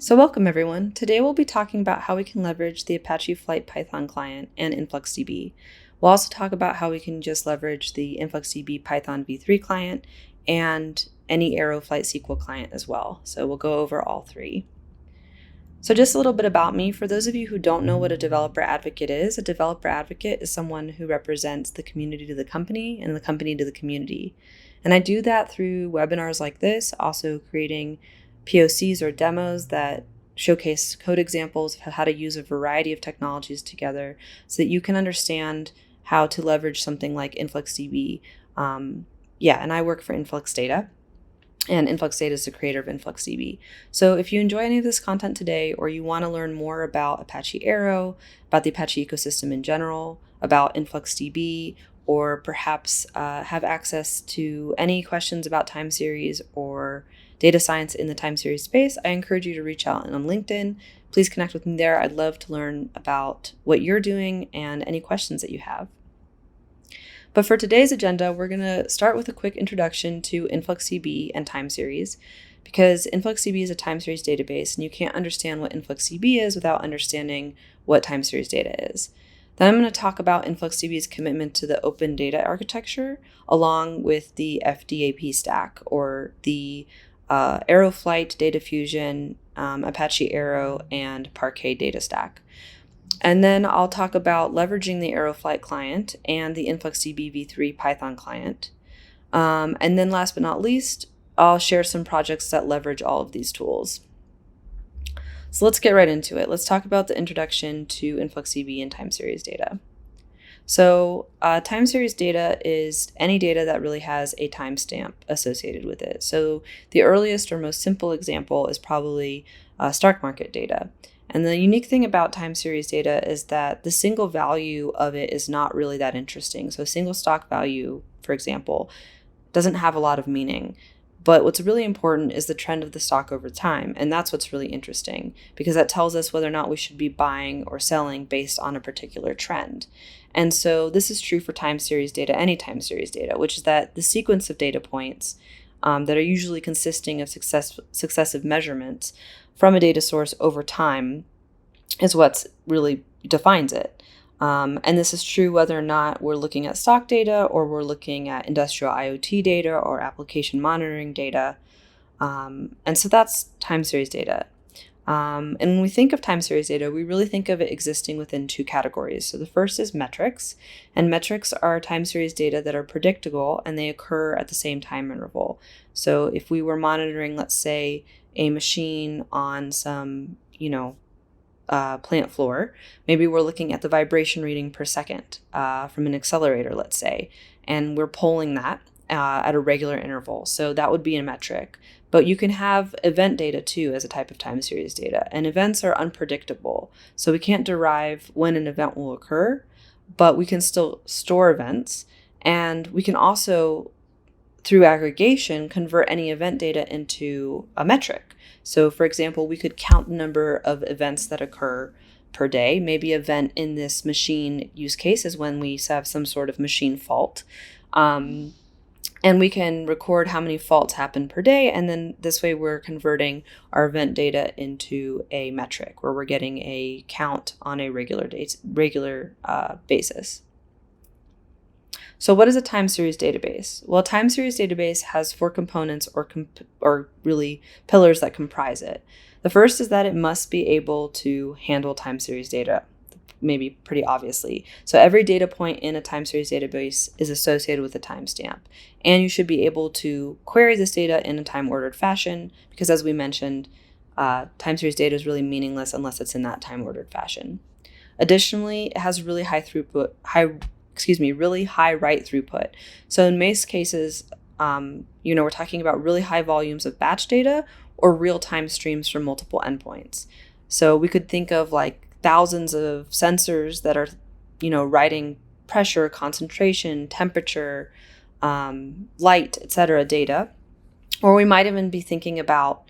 So welcome everyone. Today we'll be talking about how we can leverage the Apache Flight Python client and InfluxDB. We'll also talk about how we can just leverage the InfluxDB Python v3 client and any Arrow Flight SQL client as well. So we'll go over all three. So just a little bit about me. For those of you who don't know what a developer advocate is, a developer advocate is someone who represents the community to the company and the company to the community. And I do that through webinars like this, also creating POCs or demos that showcase code examples of how to use a variety of technologies together so that you can understand how to leverage something like InfluxDB. And I work for InfluxData, and InfluxData is the creator of InfluxDB. So if you enjoy any of this content today, or you want to learn more about Apache Arrow, about the Apache ecosystem in general, about InfluxDB, or perhaps have access to any questions about time series or data science in the time series space, I encourage you to reach out on LinkedIn. Please connect with me there. I'd love to learn about what you're doing and any questions that you have. But for today's agenda, we're going to start with a quick introduction to InfluxDB and time series, because InfluxDB is a time series database, and you can't understand what InfluxDB is without understanding what time series data is. Then I'm going to talk about InfluxDB's commitment to the open data architecture, along with the fdap stack, or the Arrow Flight, Data Fusion, Apache Arrow, and Parquet data stack. And then I'll talk about leveraging the Arrow Flight client and the InfluxDB v3 Python client. And then last but not least, I'll share some projects that leverage all of these tools. So let's get right into it. Let's talk about the introduction to InfluxDB and time series data. So time series data is any data that really has a timestamp associated with it. So the earliest or most simple example is probably stock market data. And the unique thing about time series data is that the single value of it is not really that interesting. So a single stock value, for example, doesn't have a lot of meaning. But what's really important is the trend of the stock over time. And that's what's really interesting, because that tells us whether or not we should be buying or selling based on a particular trend. And so this is true for time series data, any time series data, which is that the sequence of data points that are usually consisting of successive measurements from a data source over time is what really defines it. And this is true whether or not we're looking at stock data, or we're looking at industrial IoT data, or application monitoring data. And so that's time series data. And when we think of time series data, we really think of it existing within two categories. So the first is metrics, and metrics are time series data that are predictable and they occur at the same time interval. So if we were monitoring, let's say, a machine on some, plant floor, maybe we're looking at the vibration reading per second from an accelerator, let's say, and we're polling that at a regular interval. So that would be a metric. But you can have event data too as a type of time series data. And events are unpredictable. So we can't derive when an event will occur, but we can still store events. And we can also, through aggregation, convert any event data into a metric. So for example, we could count the number of events that occur per day. Maybe event in this machine use case is when we have some sort of machine fault. And we can record how many faults happen per day. And then this way we're converting our event data into a metric where we're getting a count on a regular basis. So what is a time series database? Well, a time series database has four components or really pillars that comprise it. The first is that it must be able to handle time series data, maybe pretty obviously. So every data point in a time series database is associated with a timestamp. And you should be able to query this data in a time-ordered fashion, because as we mentioned, time series data is really meaningless unless it's in that time-ordered fashion. Additionally, it has really really high write throughput. So in most cases, we're talking about really high volumes of batch data or real-time streams from multiple endpoints. So we could think of like thousands of sensors that are, writing pressure, concentration, temperature, light, etc. data. Or we might even be thinking about,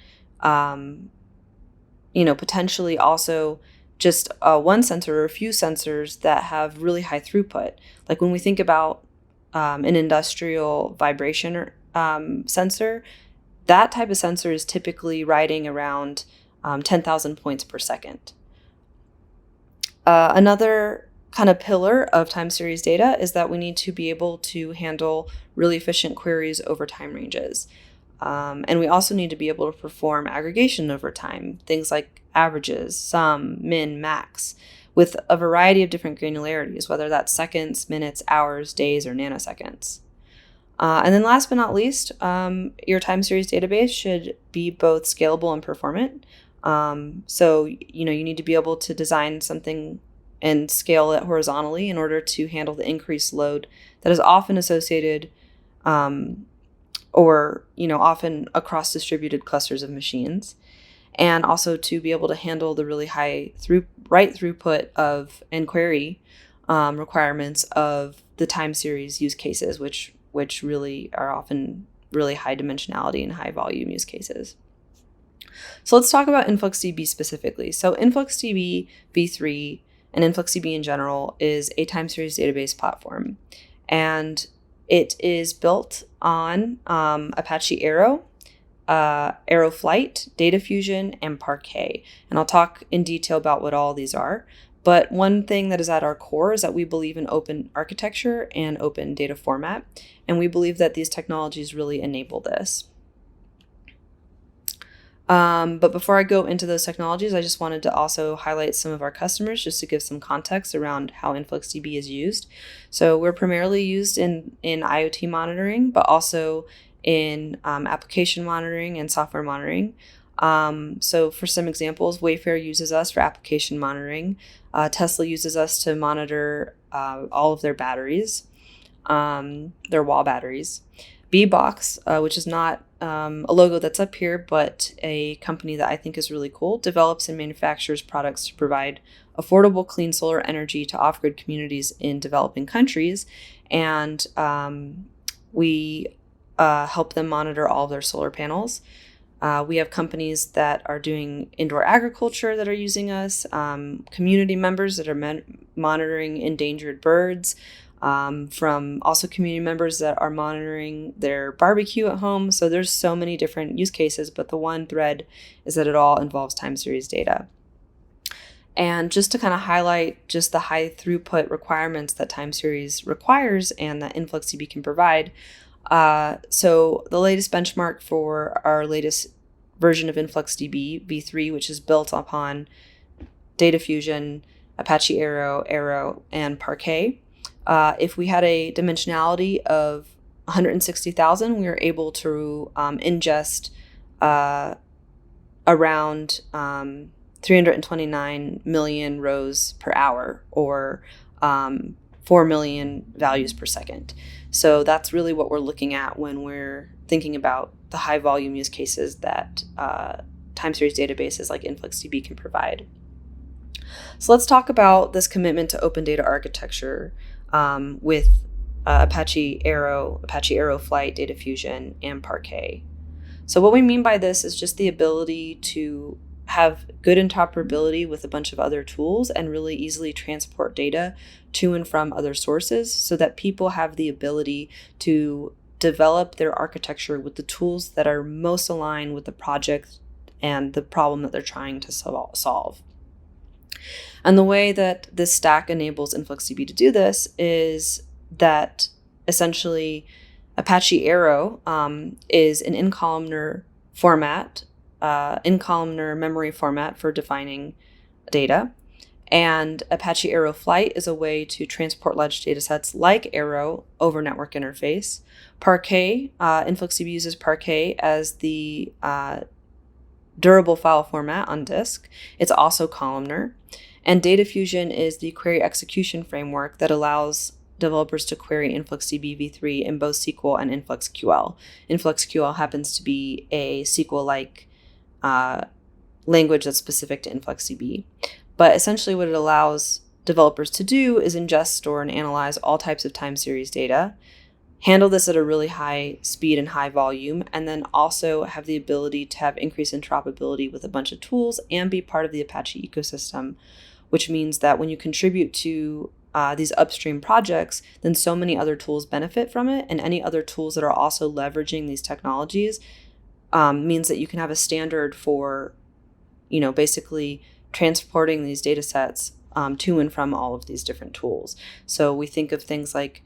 potentially also just one sensor or a few sensors that have really high throughput. Like when we think about an industrial vibration sensor, that type of sensor is typically riding around 10,000 points per second. Another kind of pillar of time series data is that we need to be able to handle really efficient queries over time ranges. And we also need to be able to perform aggregation over time, things like averages, sum, min, max, with a variety of different granularities, whether that's seconds, minutes, hours, days, or nanoseconds. And then last but not least, your time series database should be both scalable and performant. So, you need to be able to design something and scale it horizontally in order to handle the increased load that is often associated or often across distributed clusters of machines, and also to be able to handle the really high write throughput of and query requirements of the time series use cases, which really are often really high dimensionality and high volume use cases. So let's talk about InfluxDB specifically. So InfluxDB v3 and InfluxDB in general is a time series database platform, and it is built on Apache Arrow, Arrow Flight, Data Fusion, and Parquet. And I'll talk in detail about what all these are. But one thing that is at our core is that we believe in open architecture and open data format, and we believe that these technologies really enable this. But before I go into those technologies, I just wanted to also highlight some of our customers just to give some context around how InfluxDB is used. So we're primarily used in IoT monitoring, but also in application monitoring and software monitoring. So for some examples, Wayfair uses us for application monitoring. Tesla uses us to monitor all of their batteries, their wall batteries. Bbox, which is not a logo that's up here, but a company that I think is really cool, develops and manufactures products to provide affordable, clean solar energy to off-grid communities in developing countries. And we help them monitor all of their solar panels. We have companies that are doing indoor agriculture that are using us, community members that are monitoring endangered birds, from also community members that are monitoring their barbecue at home. So there's so many different use cases, but the one thread is that it all involves time series data. And just to kind of highlight just the high throughput requirements that time series requires and that InfluxDB can provide. So the latest benchmark for our latest version of InfluxDB v3, which is built upon Data Fusion, Apache Arrow, and Parquet. If we had a dimensionality of 160,000, we were able to ingest around 329 million rows per hour, or 4 million values per second. So that's really what we're looking at when we're thinking about the high volume use cases that time series databases like InfluxDB can provide. So let's talk about this commitment to open data architecture with Apache Arrow Flight, Data Fusion, and Parquet. So what we mean by this is just the ability to have good interoperability with a bunch of other tools and really easily transport data to and from other sources so that people have the ability to develop their architecture with the tools that are most aligned with the project and the problem that they're trying to solve. And the way that this stack enables InfluxDB to do this is that essentially Apache Arrow is an in-columnar format, in-columnar memory format for defining data. And Apache Arrow Flight is a way to transport large data sets like Arrow over network interface. Parquet, InfluxDB uses Parquet as the durable file format on disk. It's also columnar. And Data Fusion is the query execution framework that allows developers to query InfluxDB v3 in both SQL and InfluxQL. InfluxQL happens to be a SQL-like language that's specific to InfluxDB. But essentially what it allows developers to do is ingest, store, and analyze all types of time series data, handle this at a really high speed and high volume, and then also have the ability to have increased interoperability with a bunch of tools and be part of the Apache ecosystem, which means that when you contribute to these upstream projects, then so many other tools benefit from it, and any other tools that are also leveraging these technologies means that you can have a standard for basically transporting these data sets to and from all of these different tools. So we think of things like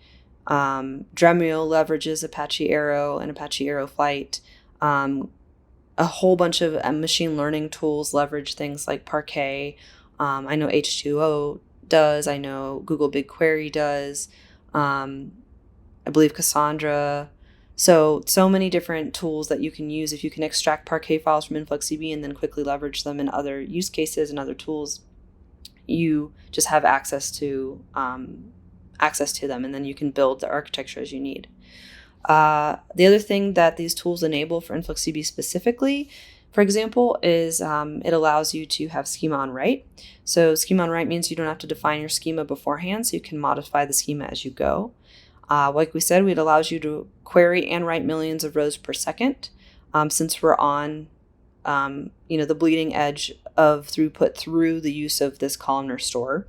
Dremio leverages Apache Arrow and Apache Arrow Flight. A whole bunch of machine learning tools leverage things like Parquet. I know H2O does. I know Google BigQuery does. I believe Cassandra. So many different tools that you can use. If you can extract Parquet files from InfluxDB and then quickly leverage them in other use cases and other tools, you just have access to them, and then you can build the architecture as you need. The other thing that these tools enable for InfluxDB specifically, for example, is it allows you to have schema on write. So schema on write means you don't have to define your schema beforehand, so you can modify the schema as you go. Like we said, it allows you to query and write millions of rows per second. Since we're on the bleeding edge of throughput through the use of this columnar store.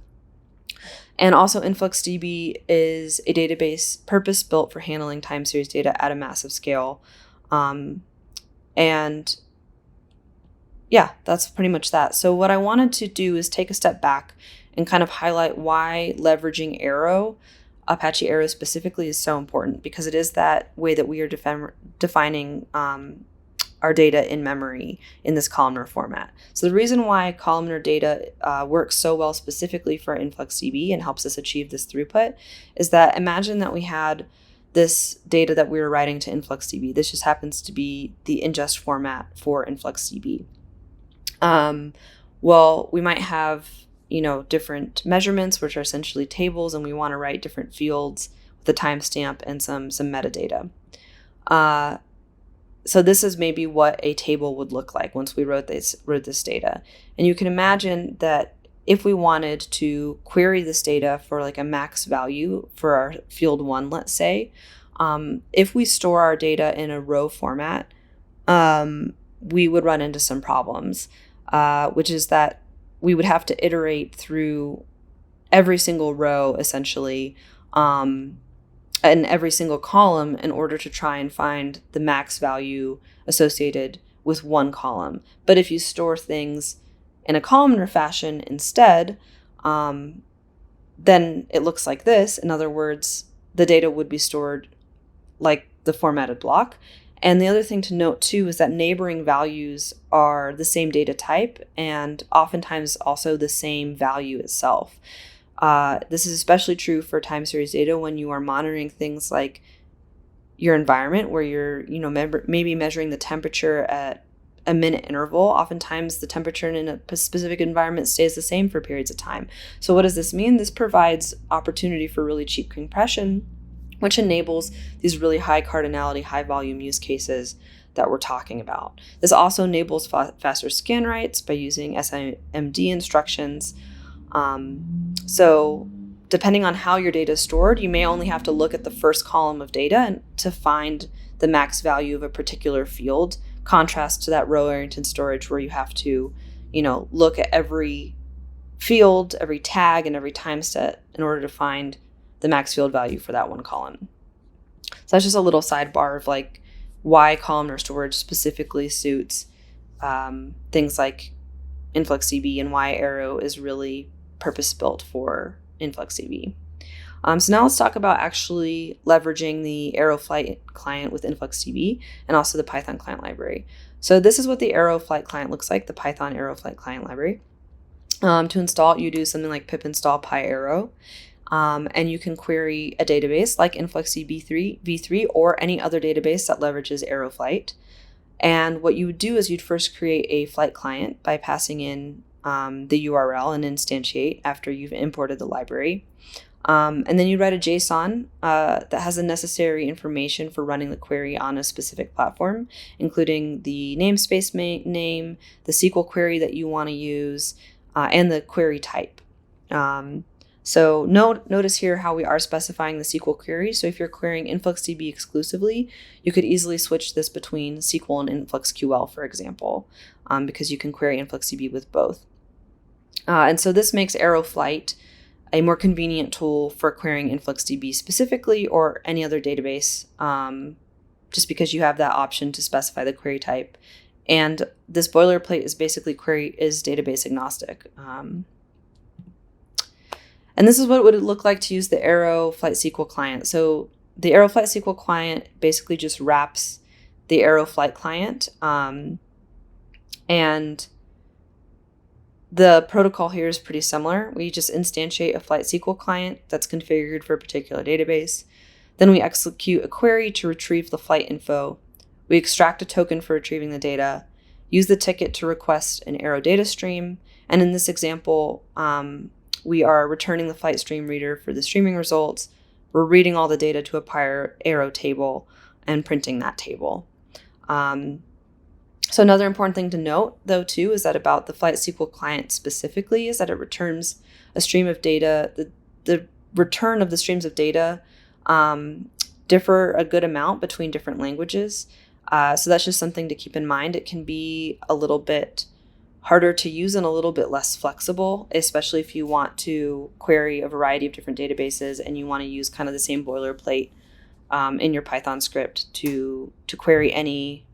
And also InfluxDB is a database purpose-built for handling time series data at a massive scale. And yeah, that's pretty much that. So what I wanted to do is take a step back and kind of highlight why leveraging Arrow, Apache Arrow specifically, is so important, because it is that way that we are defining our data in memory in this columnar format. So the reason why columnar data works so well specifically for InfluxDB and helps us achieve this throughput is that imagine that we had this data that we were writing to InfluxDB. This just happens to be the ingest format for InfluxDB. Well, we might have different measurements, which are essentially tables, and we want to write different fields with a timestamp and some metadata. So this is maybe what a table would look like once we wrote this data. And you can imagine that if we wanted to query this data for like a max value for our field 1, let's say, if we store our data in a row format, we would run into some problems, which is that we would have to iterate through every single row, essentially, in every single column in order to try and find the max value associated with one column. But if you store things in a columnar fashion instead, then it looks like this. In other words, the data would be stored like the formatted block. And the other thing to note too is that neighboring values are the same data type and oftentimes also the same value itself. This is especially true for time series data when you are monitoring things like your environment, where you're, maybe measuring the temperature at a minute interval. Oftentimes the temperature in a specific environment stays the same for periods of time. So what does this mean? This provides opportunity for really cheap compression, which enables these really high cardinality, high volume use cases that we're talking about. This also enables faster scan writes by using SIMD instructions. So depending on how your data is stored, you may only have to look at the first column of data to find the max value of a particular field, contrast to that row-oriented storage where you have to, look at every field, every tag, and every time set in order to find the max field value for that one column. So that's just a little sidebar of like why columnar storage specifically suits things like InfluxDB and why Arrow is really purpose-built for InfluxDB. So now let's talk about actually leveraging the Arrow Flight client with InfluxDB and also the Python client library. So this is what the Arrow Flight client looks like, the Python Arrow Flight client library. To install it, you do something like pip install pyarrow, and you can query a database like InfluxDB v3 or any other database that leverages Arrow Flight. And what you would do is you'd first create a flight client by passing in the URL and instantiate after you've imported the library. And then you write a JSON that has the necessary information for running the query on a specific platform, including the namespace name, the SQL query that you want to use, and the query type. So notice here how we are specifying the SQL query. So if you're querying InfluxDB exclusively, you could easily switch this between SQL and InfluxQL, for example, because you can query InfluxDB with both. And so this makes Arrow Flight a more convenient tool for querying InfluxDB specifically or any other database, just because you have that option to specify the query type And this boilerplate is basically is database agnostic. And this is what it would look like to use the Arrow Flight SQL client. So the Arrow Flight SQL client basically just wraps the Arrow Flight client. And the protocol here is pretty similar. We just instantiate a Flight SQL client that's configured for a particular database. Then we execute a query to retrieve the flight info. We extract a token for retrieving the data, use the ticket to request an Arrow data stream, and in this example, we are returning the flight stream reader for the streaming results. We're reading all the data to a prior Arrow table and printing that table. So another important thing to note, though, too, is that about the Flight SQL client specifically is that it returns a stream of data. The return of the streams of data differ a good amount between different languages. So that's just something to keep in mind. It can be a little bit harder to use and a little bit less flexible, especially if you want to query a variety of different databases and you want to use kind of the same boilerplate in your Python script to query any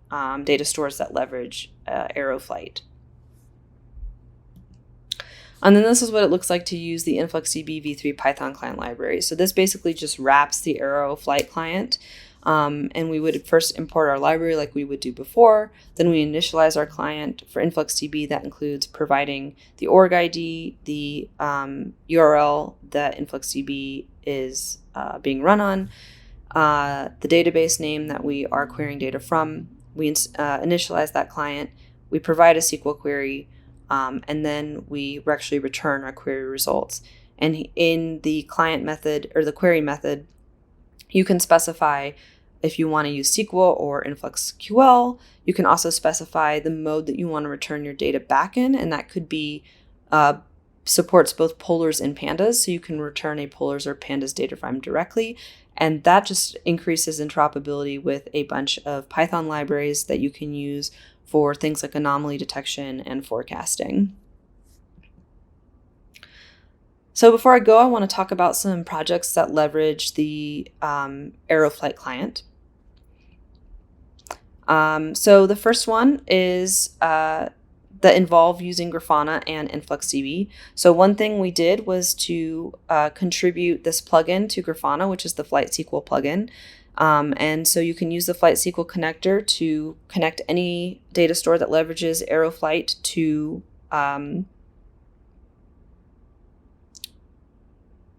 data stores that leverage Arrow Flight. And then this is what it looks like to use the InfluxDB v3 Python client library. So this basically just wraps the Arrow Flight client. And we would first import our library like we would do before. Then we initialize our client. For InfluxDB, that includes providing the org ID, the URL that InfluxDB is being run on, the database name that we are querying data from. We initialize that client. We provide a SQL query, and then we actually return our query results. And in the client method or the query method, you can specify if you want to use SQL or InfluxQL. You can also specify the mode that you want to return your data back in, and that could be supports both polars and pandas, so you can return a polars or pandas data frame directly, and that just increases interoperability with a bunch of Python libraries that you can use for things like anomaly detection and forecasting. So before I go, I want to talk about some projects that leverage the Arrow Flight client. So the first one is that involve using Grafana and InfluxDB. So one thing we did was to contribute this plugin to Grafana, which is the Flight SQL plugin. And so you can use the Flight SQL connector to connect any data store that leverages Arrow Flight to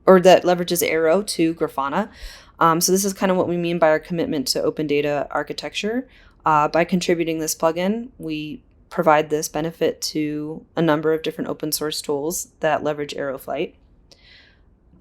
or that leverages Arrow to Grafana. So this is kind of what we mean by our commitment to open data architecture. By contributing this plugin, we provide this benefit to a number of different open source tools that leverage Arrow Flight.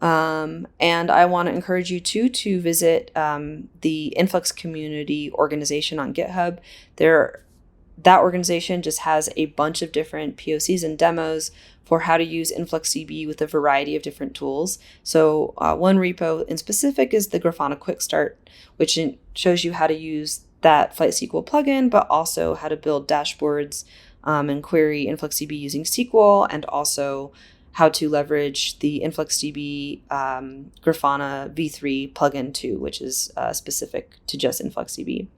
And I want to encourage you to visit the Influx community organization on GitHub. That organization just has a bunch of different POCs and demos for how to use InfluxDB with a variety of different tools. So one repo in specific is the Grafana Quick Start, which shows you how to use that Flight SQL plugin, but also how to build dashboards and query InfluxDB using SQL, and also how to leverage the InfluxDB Grafana v3 plugin too, which is specific to just InfluxDB.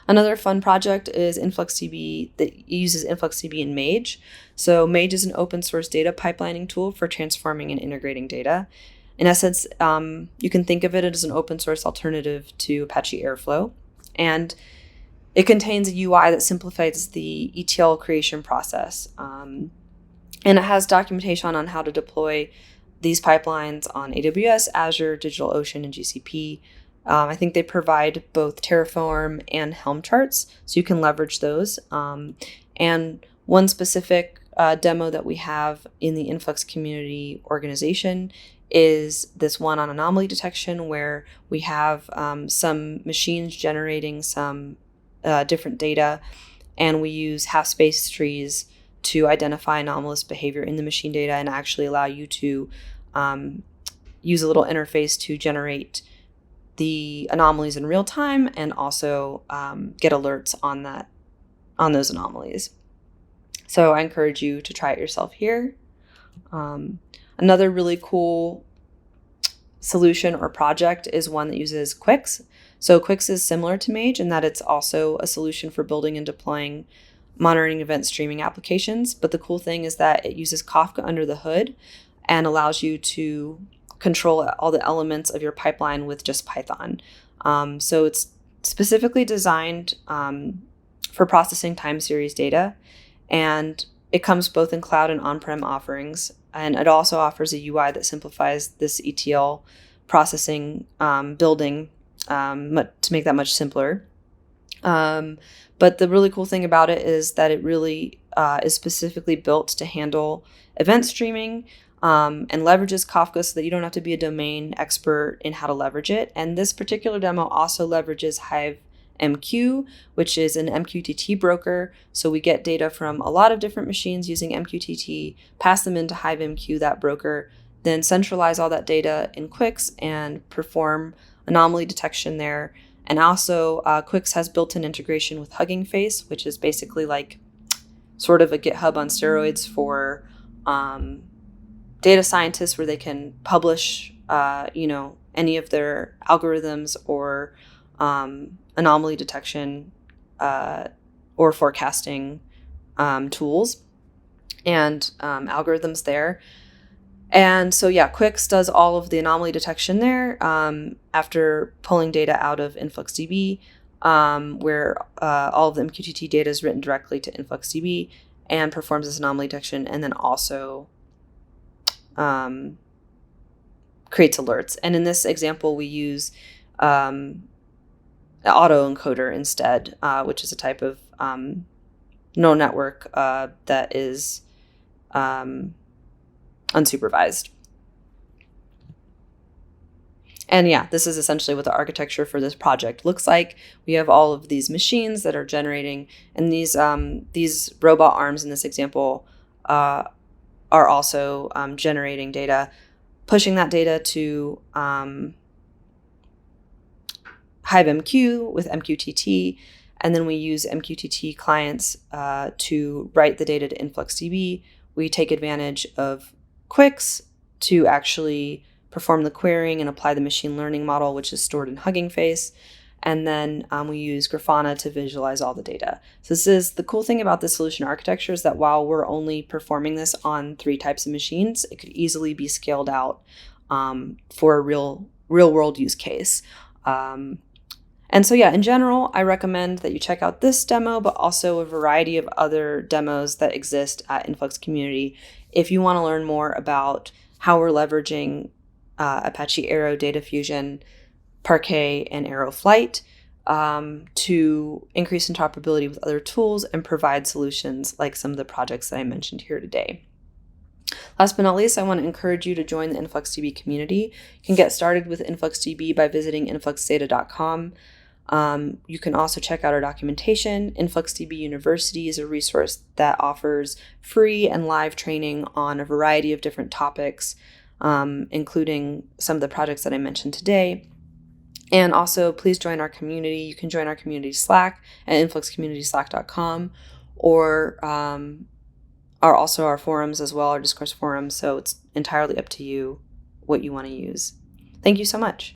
Another fun project is InfluxDB that uses InfluxDB in Mage. So Mage is an open source data pipelining tool for transforming and integrating data. In essence, you can think of it as an open source alternative to Apache Airflow. And it contains a UI that simplifies the ETL creation process. And it has documentation on how to deploy these pipelines on AWS, Azure, DigitalOcean, and GCP. I think they provide both Terraform and Helm charts, so you can leverage those. And one specific demo that we have in the Influx community organization is this one on anomaly detection, where we have some machines generating some different data, and we use half-space trees to identify anomalous behavior in the machine data and actually allow you to use a little interface to generate the anomalies in real time and also get alerts on those anomalies. So I encourage you to try it yourself here. Another really cool solution or project is one that uses quix. So Quix is similar to Mage in that it's also a solution for building and deploying monitoring event streaming applications. But the cool thing is that it uses Kafka under the hood and allows you to control all the elements of your pipeline with just Python. So it's specifically designed for processing time series data, and it comes both in cloud and on-prem offerings. And it also offers a UI that simplifies this ETL processing building to make that much simpler. But the really cool thing about it is that it really is specifically built to handle event streaming and leverages Kafka so that you don't have to be a domain expert in how to leverage it. And this particular demo also leverages HiveMQ, which is an MQTT broker. So we get data from a lot of different machines using MQTT, pass them into HiveMQ, that broker, then centralize all that data in Quix and perform anomaly detection there. And also, Quix has built-in integration with Hugging Face, which is basically like sort of a GitHub on steroids for data scientists, where they can publish, any of their algorithms or anomaly detection or forecasting tools and algorithms there. And so, Quix does all of the anomaly detection there after pulling data out of InfluxDB, where all of the MQTT data is written directly to InfluxDB and performs this anomaly detection, and then also creates alerts. And in this example, we use autoencoder instead, which is a type of neural network that is unsupervised. And this is essentially what the architecture for this project looks like. We have all of these machines that are generating, and these robot arms in this example are also generating data, pushing that data to HiveMQ with MQTT, and then we use MQTT clients to write the data to InfluxDB. We take advantage of Quix to actually perform the querying and apply the machine learning model, which is stored in Hugging Face. And then we use Grafana to visualize all the data. So this is the cool thing about the solution architecture, is that while we're only performing this on 3 types of machines, it could easily be scaled out for a real world use case. And so, in general, I recommend that you check out this demo, but also a variety of other demos that exist at Influx Community if you want to learn more about how we're leveraging Apache Arrow Data Fusion, Parquet, and Arrow Flight to increase interoperability with other tools and provide solutions like some of the projects that I mentioned here today. Last but not least, I want to encourage you to join the InfluxDB community. You can get started with InfluxDB by visiting influxdata.com. You can also check out our documentation. InfluxDB University is a resource that offers free and live training on a variety of different topics, including some of the projects that I mentioned today. And also, please join our community. You can join our community Slack at influxcommunityslack.com, or also our forums as well, our discourse forums. So it's entirely up to you what you want to use. Thank you so much.